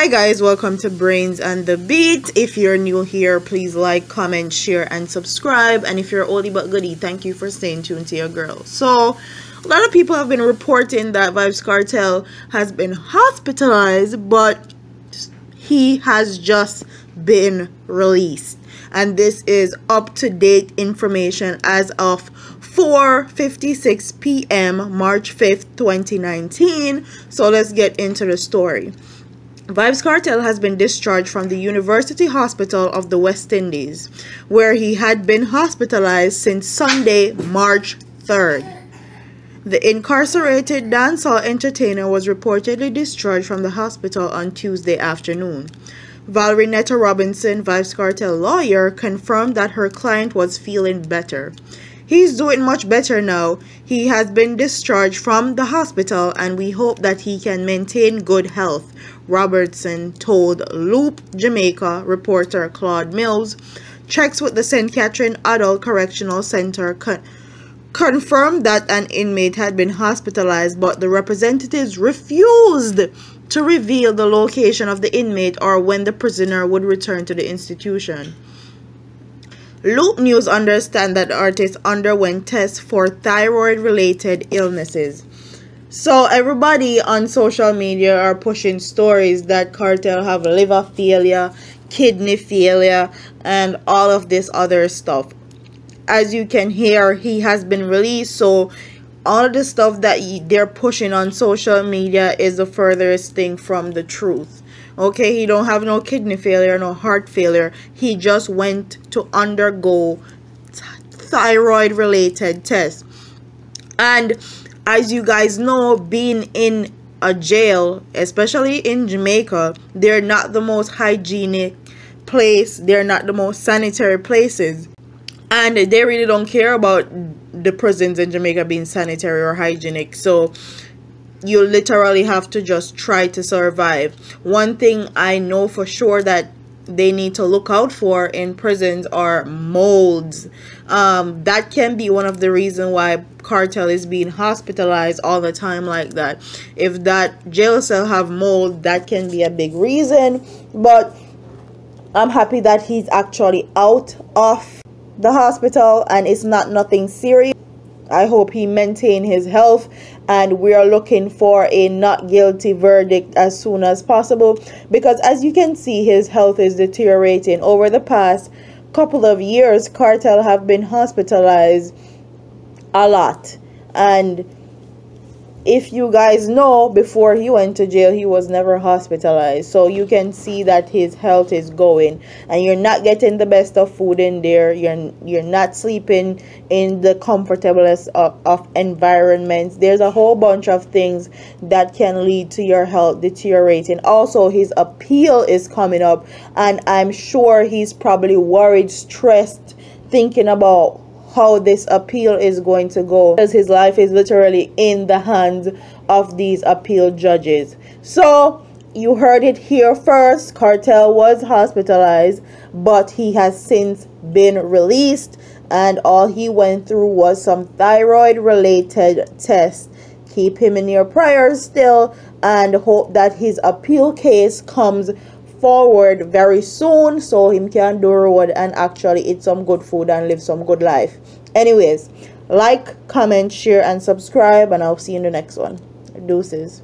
Hi guys, welcome to Brains and the Beat. If you're new here, please like, comment, share, and subscribe. And if you're oldie but goodie, thank you for staying tuned to your girl. So, a lot of people have been reporting that Vybz Kartel has been hospitalized, but he has just been released. And this is up-to-date information as of 4:56 p.m. March 5th, 2019. So let's get into the story. Vybz Kartel has been discharged from the University Hospital of the West Indies, where he had been hospitalized since Sunday, March 3rd. The incarcerated dancehall entertainer was reportedly discharged from the hospital on Tuesday afternoon. Valerie Netta Robinson, Vybz Kartel lawyer, confirmed that her client was feeling better. He's doing much better now. He has been discharged from the hospital and we hope that he can maintain good health, Robertson told Loop Jamaica reporter Claude Mills. Checks with the St. Catherine Adult Correctional Center confirmed that an inmate had been hospitalized, but the representatives refused to reveal the location of the inmate or when the prisoner would return to the institution. Loop News understands that the artist underwent tests for thyroid-related illnesses. So everybody on social media are pushing stories that Kartel have liver failure, kidney failure, and all of this other stuff. As you can hear, he has been released, so all of the stuff that they're pushing on social media is the furthest thing from the truth. Okay, he don't have no kidney failure, no heart failure. He just went to undergo thyroid related tests. And as you guys know, being in a jail, especially in Jamaica, they're not the most hygienic place. They're not the most sanitary places. And they really don't care about the prisons in Jamaica being sanitary or hygienic. So you literally have to just try to survive. One thing I know for sure that they need to look out for in prisons are molds. That can be one of the reasons why Kartel is being hospitalized all the time like that. If that jail cell have mold, that can be a big reason. But I'm happy that he's actually out of the hospital and it's not nothing serious. I hope he maintain his health, and we are looking for a not guilty verdict as soon as possible, because as you can see, his health is deteriorating. Over the past couple of years, Kartel have been hospitalized a lot, and if you guys know, before he went to jail, he was never hospitalized. So you can see that his health is going, and you're not getting the best of food in there. You're not sleeping in the comfortablest of environments. There's a whole bunch of things that can lead to your health deteriorating. Also, his appeal is coming up, and I'm sure he's probably worried, stressed, thinking about how this appeal is going to go, because his life is literally in the hands of these appeal judges. So you heard it here first. Kartel was hospitalized, but he has since been released, and all he went through was some thyroid related tests. Keep him in your prayers still, and hope that his appeal case comes forward very soon so him can do road and actually eat some good food and live some good life. Anyways, like, comment, share, and subscribe, and I'll see you in the next one. Deuces.